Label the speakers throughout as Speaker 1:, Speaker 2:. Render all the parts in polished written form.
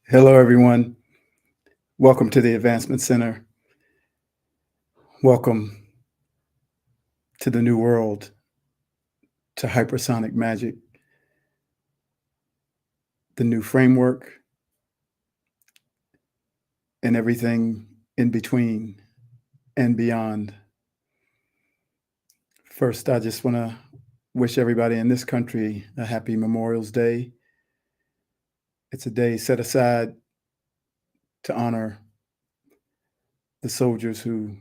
Speaker 1: Hello, everyone. Welcome to the Advancement Center. Welcome to the new world, to hypersonic magic, the new framework, and everything in between and beyond. First, I just want to wish everybody in this country a happy Memorial's Day. It's a day set aside to honor the soldiers who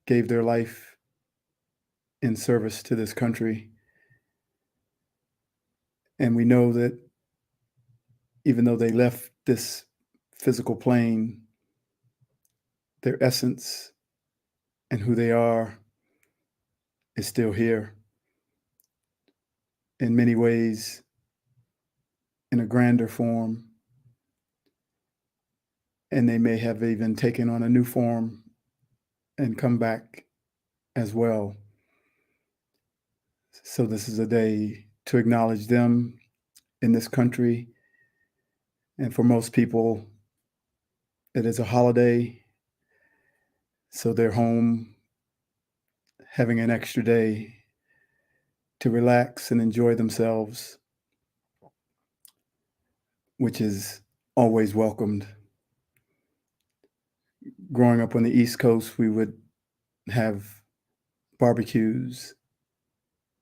Speaker 1: gave their life in service to this country. And we know that even though they left this physical plane, their essence and who they are is still here in many ways in a grander form, and they may have even taken on a new form and come back as well. So, this is a day to acknowledge them in this country. And for most people, it is a holiday. So, they're home having an extra day to relax and enjoy themselves, which is always welcomed. Growing up on the East Coast, we would have barbecues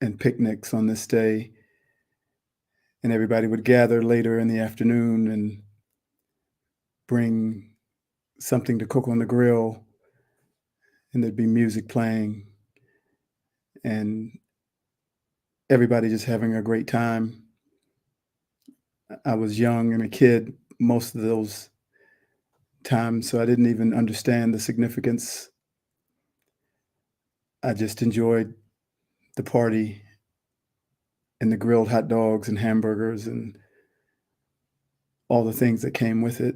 Speaker 1: and picnics on this day, and everybody would gather later in the afternoon and bring something to cook on the grill, and there'd be music playing and everybody just having a great time. I was young and a kid most of those times, so I didn't even understand the significance. I just enjoyed the party and the grilled hot dogs and hamburgers and all the things that came with it.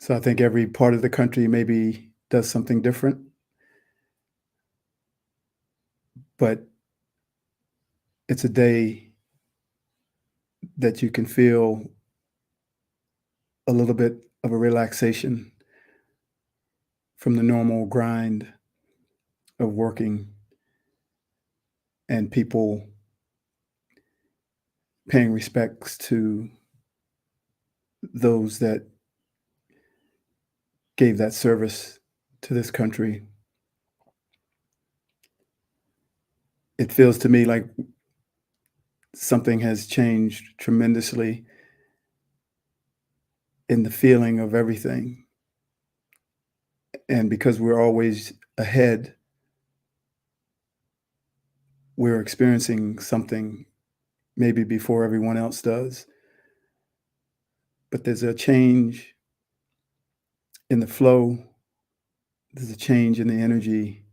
Speaker 1: So I think every part of the country maybe does something different, but it's a day that you can feel a little bit of a relaxation from the normal grind of working and people paying respects to those that gave that service to this country. It feels to me like something has changed tremendously in the feeling of everything. And because we're always ahead, we're experiencing something maybe before everyone else does. But there's a change in the flow, there's a change in the energy,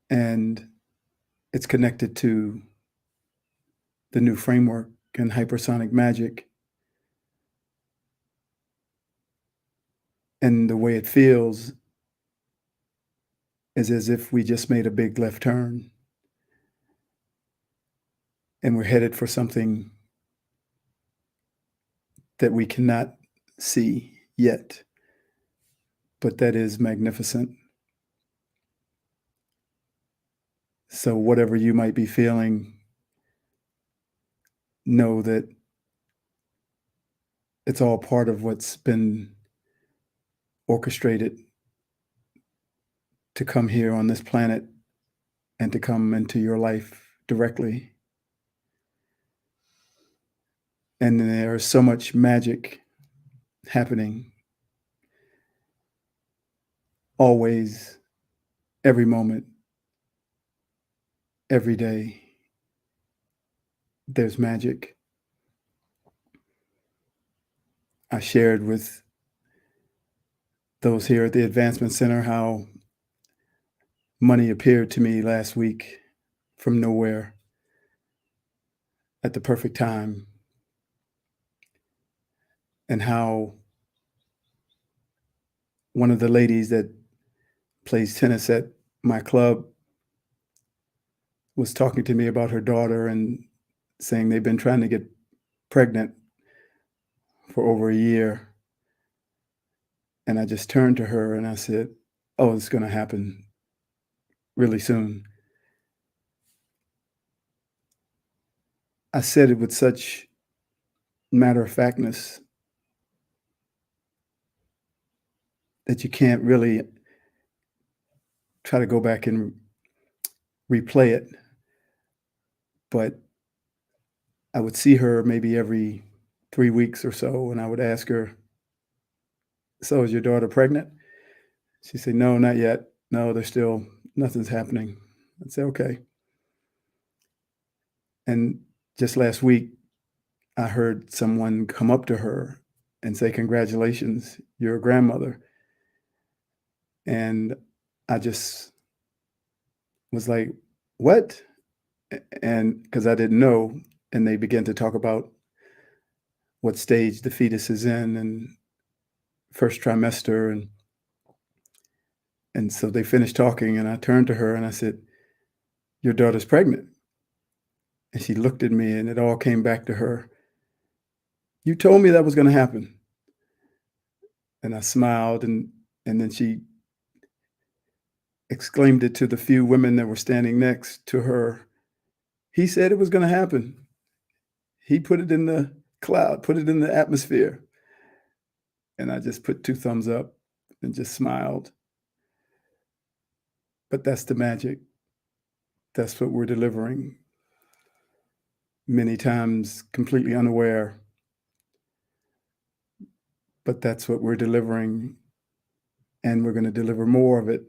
Speaker 1: and it's connected to the new framework and hypersonic magic. And the way it feels is as if we just made a big left turn and we're headed for something that we cannot see yet, but that is magnificent. So, whatever you might be feeling, know that it's all part of what's been orchestrated to come here on this planet and to come into your life directly. And there's so much magic happening always, every moment, every day. There's magic. I shared with those here at the Advancement Center how money appeared to me last week from nowhere at the perfect time, and how one of the ladies that plays tennis at my club was talking to me about her daughter and saying they've been trying to get pregnant for over a year. And I just turned to her and I said, "Oh, it's going to happen really soon." I said it with such matter of factness that you can't really try to go back and replay it. But I would see her maybe every 3 weeks or so, and I would ask her, "So is your daughter pregnant?" She'd say, "No, not yet. No, there's still nothing's happening." I'd say, "Okay." And just last week, I heard someone come up to her and say, "Congratulations, you're a grandmother." And I just was like, "What?" And because I didn't know, and they began to talk about what stage the fetus is in and first trimester, and so they finished talking, and I turned to her and I said, "Your daughter's pregnant." And she looked at me, and it all came back to her. "You told me that was gonna happen." And I smiled, and then she exclaimed it to the few women that were standing next to her. "He said it was gonna happen. He put it in the cloud, put it in the atmosphere." And I just put 2 thumbs up and just smiled. But that's the magic. That's what we're delivering, many times completely unaware, but that's what we're delivering, and we're gonna deliver more of it.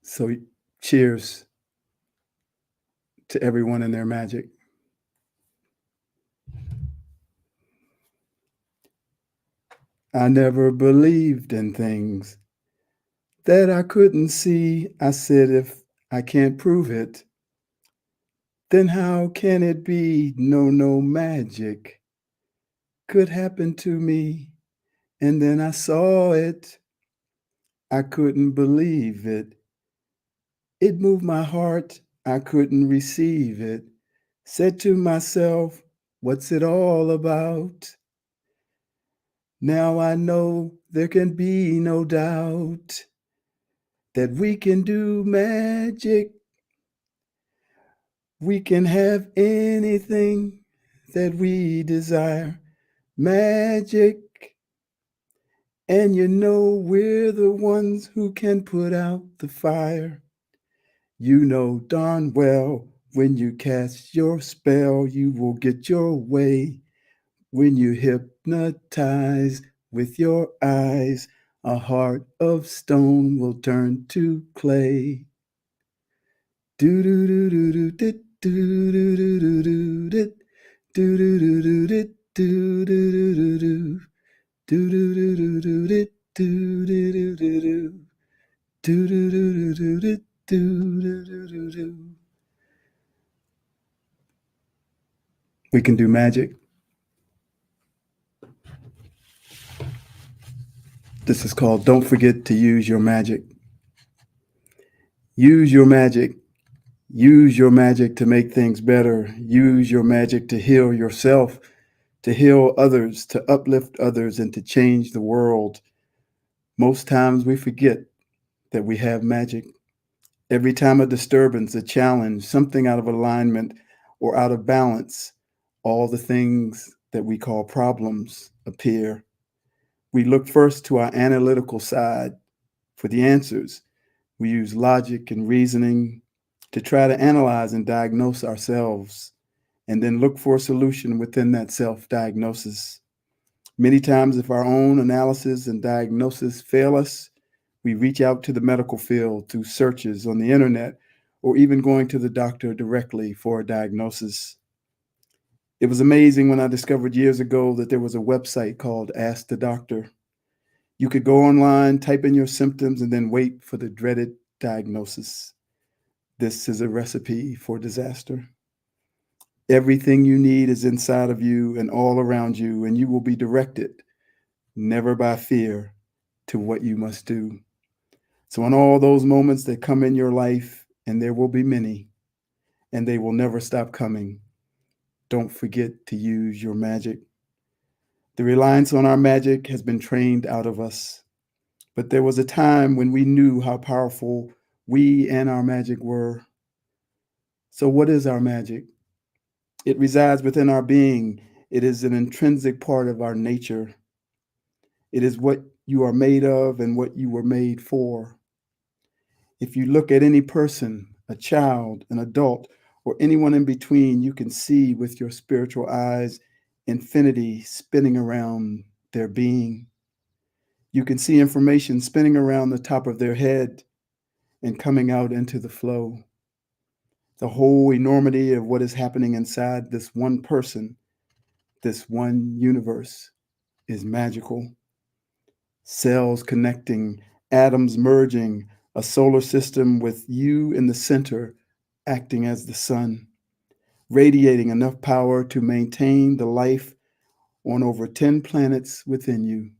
Speaker 1: So, cheers to everyone and their magic. I never believed in things that I couldn't see. I said, "If I can't prove it, then how can it be? No, no magic could happen to me." And then I saw it. I couldn't believe it. It moved my heart. I couldn't receive it. Said to myself, "What's it all about?" Now I know there can be no doubt that we can do magic. We can have anything that we desire. Magic. And you know we're the ones who can put out the fire. You know darn well when you cast your spell, you will get your way. When you hypnotize with your eyes, a heart of stone will turn to clay. Do do do do do dit do do do do do dit do do do do dit do do do do do do do do do do dit do do do do do do do do do do dit do do do do do. We can do magic. This is called Don't Forget to Use Your Magic. Use your magic. Use your magic to make things better. Use your magic to heal yourself, to heal others, to uplift others, and to change the world. Most times we forget that we have magic. Every time a disturbance, a challenge, something out of alignment or out of balance, all the things that we call problems appear. We look first to our analytical side for the answers. We use logic and reasoning to try to analyze and diagnose ourselves, and then look for a solution within that self diagnosis. Many times, if our own analysis and diagnosis fail us, we reach out to the medical field through searches on the internet or even going to the doctor directly for a diagnosis. It was amazing when I discovered years ago that there was a website called Ask the Doctor. You could go online, type in your symptoms, and then wait for the dreaded diagnosis. This is a recipe for disaster. Everything you need is inside of you and all around you, and you will be directed, never by fear, to what you must do. So, in all those moments that come in your life, and there will be many, and they will never stop coming. Don't forget to use your magic. The reliance on our magic has been trained out of us. But there was a time when we knew how powerful we and our magic were. So, what is our magic? It resides within our being. It is an intrinsic part of our nature. It is what you are made of and what you were made for. If you look at any person, a child, an adult, or anyone in between, you can see with your spiritual eyes infinity spinning around their being. You can see information spinning around the top of their head and coming out into the flow. The whole enormity of what is happening inside this one person, this one universe, is magical. Cells connecting, atoms merging, a solar system with you in the center acting as the sun, radiating enough power to maintain the life on over 10 planets within you,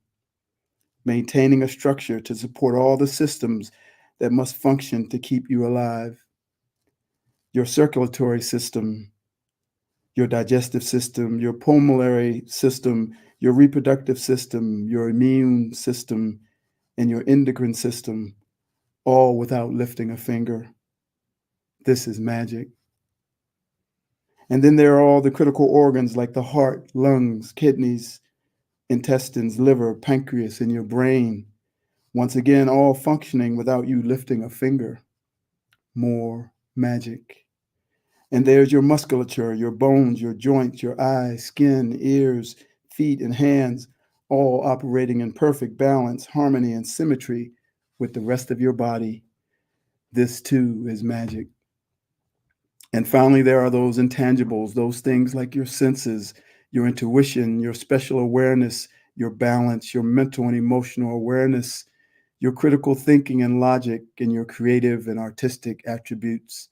Speaker 1: maintaining a structure to support all the systems that must function to keep you alive. Your circulatory system, your digestive system, your pulmonary system, your reproductive system, your immune system, and your endocrine system, all without lifting a finger. This is magic. And then there are all the critical organs like the heart, lungs, kidneys, intestines, liver, pancreas, and your brain. Once again, all functioning without you lifting a finger. More magic. And there's your musculature, your bones, your joints, your eyes, skin, ears, feet, and hands, all operating in perfect balance, harmony, and symmetry with the rest of your body. This too is magic. And finally, there are those intangibles, those things like your senses, your intuition, your special awareness, your balance, your mental and emotional awareness, your critical thinking and logic, and your creative and artistic attributes.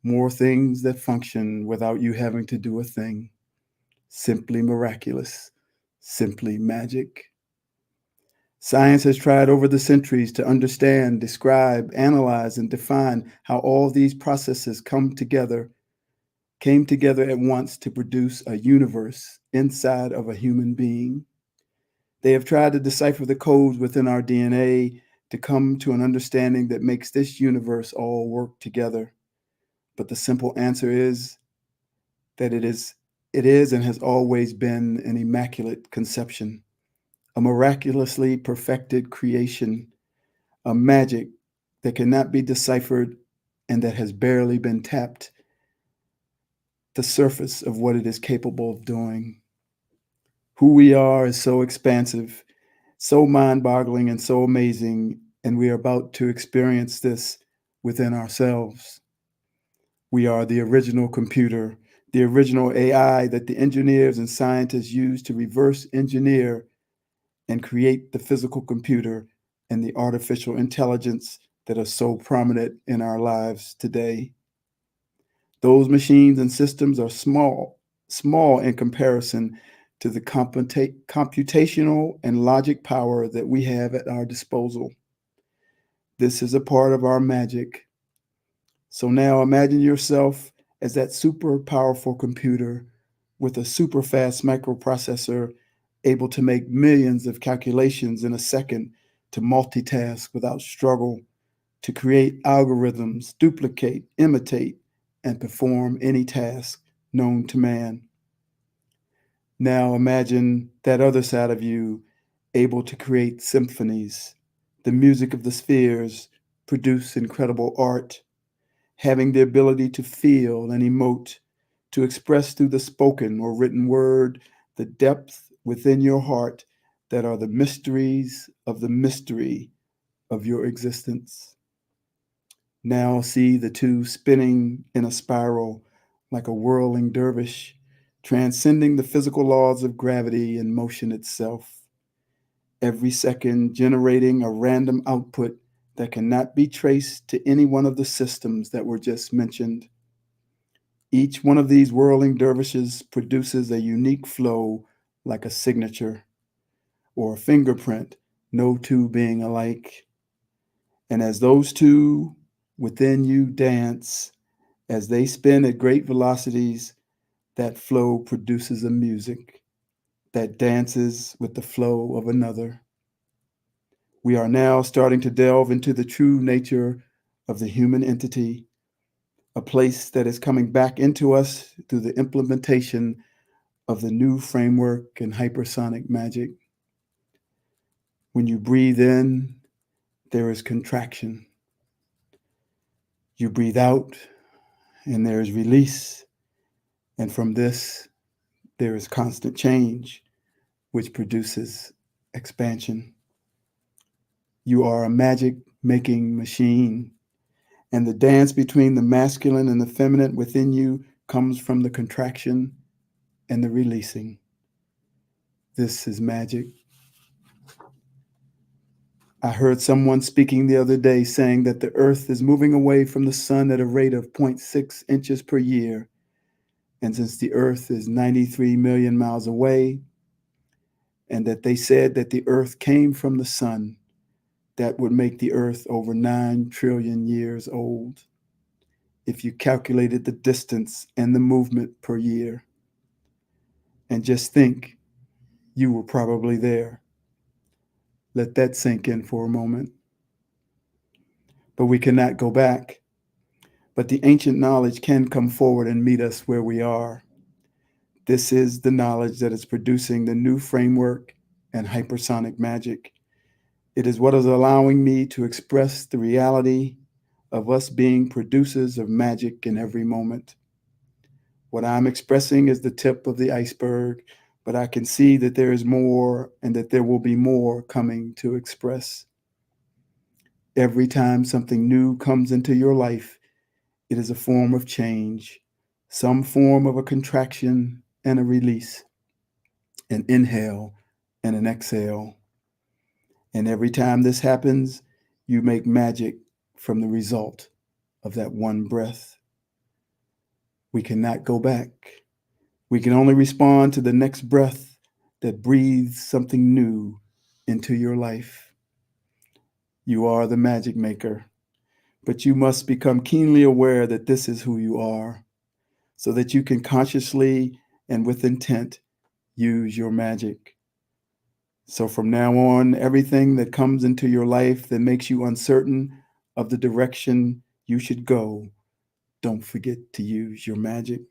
Speaker 1: More things that function without you having to do a thing. Simply miraculous, simply magic. Science has tried over the centuries to understand, describe, analyze, and define how all these processes came together at once to produce a universe inside of a human being. They have tried to decipher the codes within our DNA to come to an understanding that makes this universe all work together. But the simple answer is that it is and has always been an immaculate conception, a miraculously perfected creation, a magic that cannot be deciphered and that has barely been tapped the surface of what it is capable of doing. Who we are is so expansive, so mind-boggling, and so amazing, and we are about to experience this within ourselves. We are the original computer, the original AI that the engineers and scientists use to reverse engineer and create the physical computer and the artificial intelligence that are so prominent in our lives today. Those machines and systems are small in comparison to the computational and logic power that we have at our disposal. This is a part of our magic. So now imagine yourself as that super powerful computer with a super fast microprocessor able to make millions of calculations in a second, to multitask without struggle, to create algorithms, duplicate, imitate, and perform any task known to man. Now imagine that other side of you able to create symphonies, the music of the spheres, produce incredible art, having the ability to feel and emote, to express through the spoken or written word the depth within your heart that are the mysteries of the mystery of your existence. Now see the two spinning in a spiral like a whirling dervish, transcending the physical laws of gravity and motion itself, every second generating a random output that cannot be traced to any one of the systems that were just mentioned. Each one of these whirling dervishes produces a unique flow like a signature or a fingerprint, no two being alike. And as those two within you dance, As they spin at great velocities, that flow produces a music that dances with the flow of another. We are now starting to delve into the true nature of the human entity, a place that is coming back into us through the implementation of the new framework in hypersonic magic. When you breathe in, there is contraction. You breathe out, and there is release. And from this, there is constant change, which produces expansion. You are a magic making machine, and the dance between the masculine and the feminine within you comes from the contraction and the releasing. This is magic. I heard someone speaking the other day saying that the earth is moving away from the sun at a rate of zero point 0.6 inches per year. And since the earth is 93 million miles away, and that they said that the earth came from the sun, that would make the earth over 9 trillion years old if you calculated the distance and the movement per year. And just think, you were probably there. Let that sink in for a moment. But we cannot go back. But the ancient knowledge can come forward and meet us where we are. This is the knowledge that is producing the new framework and hypersonic magic. It is what is allowing me to express the reality of us being producers of magic in every moment. What I'm expressing is the tip of the iceberg, but I can see that there is more and that there will be more coming to express. Every time something new comes into your life, it is a form of change, some form of a contraction and a release, an inhale and an exhale. And every time this happens, you make magic from the result of that one breath. We cannot go back. We can only respond to the next breath that breathes something new into your life. You are the magic maker, but you must become keenly aware that this is who you are, so that you can consciously and with intent use your magic. So from now on, everything that comes into your life that makes you uncertain of the direction you should go, don't forget to use your magic.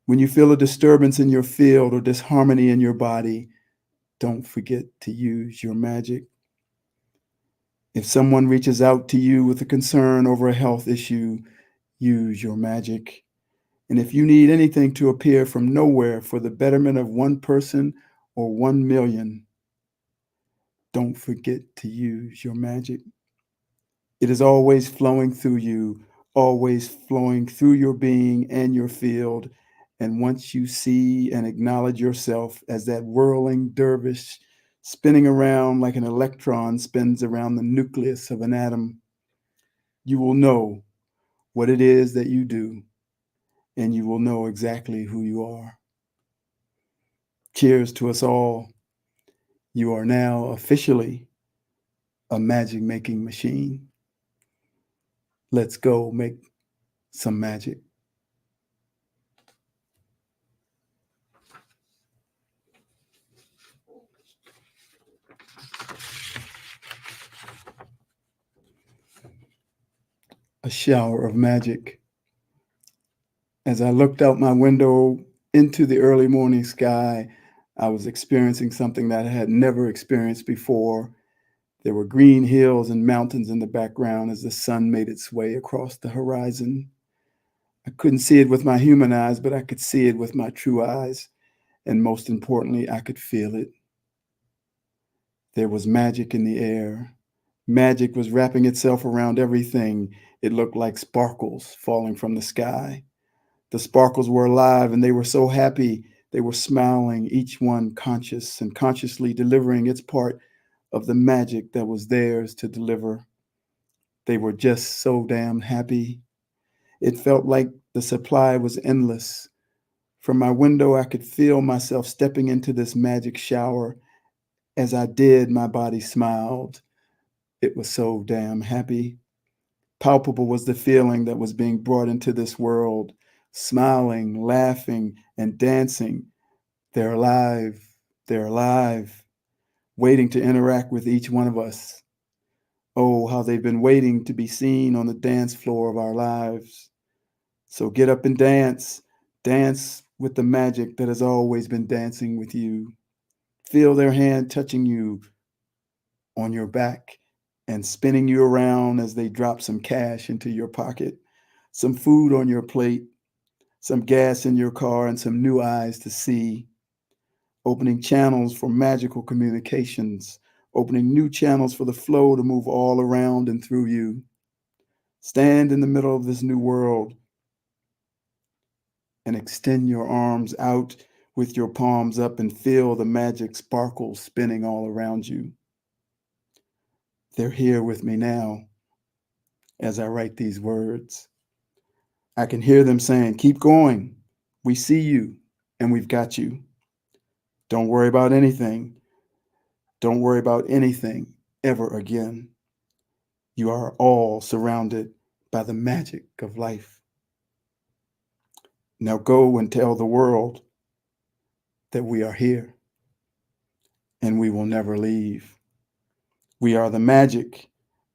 Speaker 1: When you feel a disturbance in your field or disharmony in your body, don't forget to use your magic. If someone reaches out to you with a concern over a health issue, use your magic. And if you need anything to appear from nowhere for the betterment of one person or 1 million, don't forget to use your magic. It is always flowing through you, always flowing through your being and your field. And once you see and acknowledge yourself as that whirling dervish spinning around like an electron spins around the nucleus of an atom, you will know what it is that you do, and you will know exactly who you are. Cheers to us all. You are now officially a magic making machine. Let's go make some magic. A shower of magic. As I looked out my window into the early morning sky, I was experiencing something that I had never experienced before. There were green hills and mountains in the background as the sun made its way across the horizon. I couldn't see it with my human eyes, but I could see it with my true eyes. And most importantly, I could feel it. There was magic in the air. Magic was wrapping itself around everything. It looked like sparkles falling from the sky. The sparkles were alive and they were so happy. They were smiling, each one conscious and consciously delivering its part of the magic that was theirs to deliver. They were just so damn happy. It felt like the supply was endless. From my window, I could feel myself stepping into this magic shower. As I did, my body smiled. It was so damn happy. Palpable was the feeling that was being brought into this world, smiling, laughing, and dancing. They're alive. They're alive, waiting to interact with each one of us. Oh, how they've been waiting to be seen on the dance floor of our lives. So get up and dance. Dance with the magic that has always been dancing with you. Feel their hand touching you on your back and spinning you around as they drop some cash into your pocket, some food on your plate, some gas in your car, and some new eyes to see. Opening channels for magical communications, opening new channels for the flow to move all around and through you. Stand in the middle of this new world and extend your arms out with your palms up and feel the magic sparkles spinning all around you. They're here with me now as I write these words. I can hear them saying, keep going. We see you and we've got you. Don't worry about anything. Don't worry about anything ever again. You are all surrounded by the magic of life. Now go and tell the world that we are here and we will never leave. We are the magic,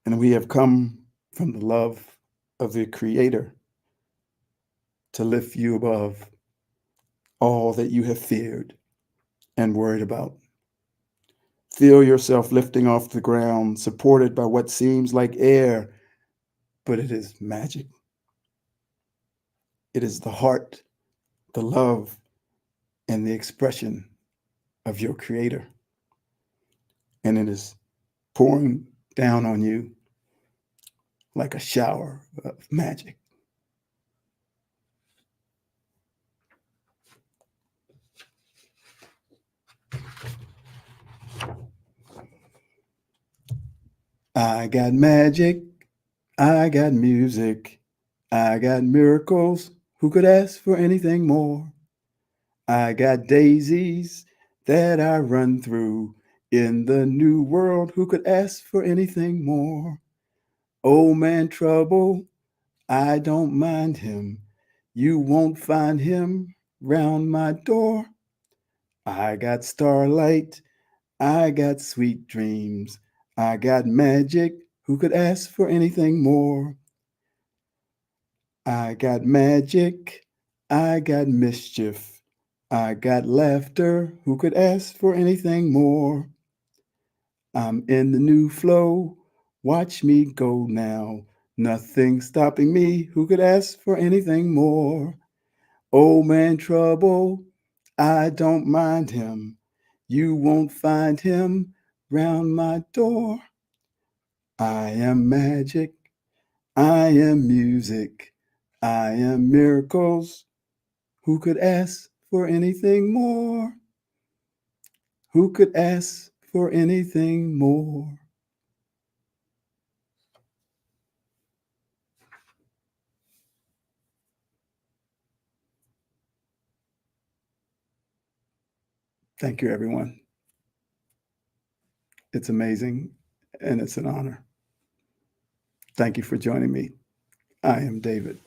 Speaker 1: and we have come from the love of the Creator to lift you above all that you have feared and worried about. Feel yourself lifting off the ground, supported by what seems like air, but it is magic. It is the heart, the love, and the expression of your Creator. And it is pouring down on you like a shower of magic. I got magic. I got music. I got miracles. Who could ask for anything more? I got daisies that I run through in the new world. Who could ask for anything more? Old man trouble, I don't mind him. You won't find him round my door. I got starlight. I got sweet dreams. I got magic. Who could ask for anything more? I got magic. I got mischief. I got laughter. Who could ask for anything more? I'm in the new flow. Watch me go now. Nothing stopping me. Who could ask for anything more? Old man trouble. I don't mind him. You won't find him round my door. I am magic. I am music. I am miracles. Who could ask for anything more? Who could ask for anything more? Thank you, everyone. It's amazing and it's an honor. Thank you for joining me. I am David.